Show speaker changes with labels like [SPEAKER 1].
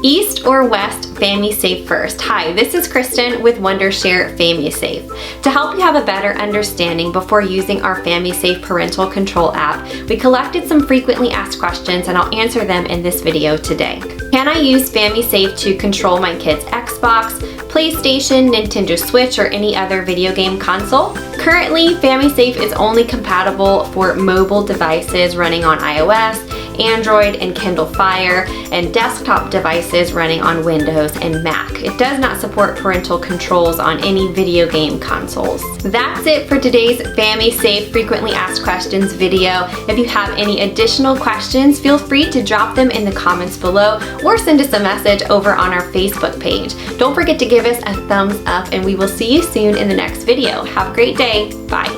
[SPEAKER 1] East or West FamiSafe first? Hi, this is Kristen with Wondershare FamiSafe. To help you have a better understanding before using our FamiSafe Parental Control app, we collected some frequently asked questions and I'll answer them in this video today. Can I use FamiSafe to control my kid's Xbox, PlayStation, Nintendo Switch, or any other video game console? Currently, FamiSafe is only compatible for mobile devices running on iOS, Android, and Kindle Fire, and desktop devices running on Windows and Mac. It does not support parental controls on any video game consoles. That's it for today's FamiSafe Frequently Asked Questions video. If you have any additional questions, feel free to drop them in the comments below or send us a message over on our Facebook page. Don't forget to give us a thumbs up, and we will see you soon in the next video. Have a great day. Bye.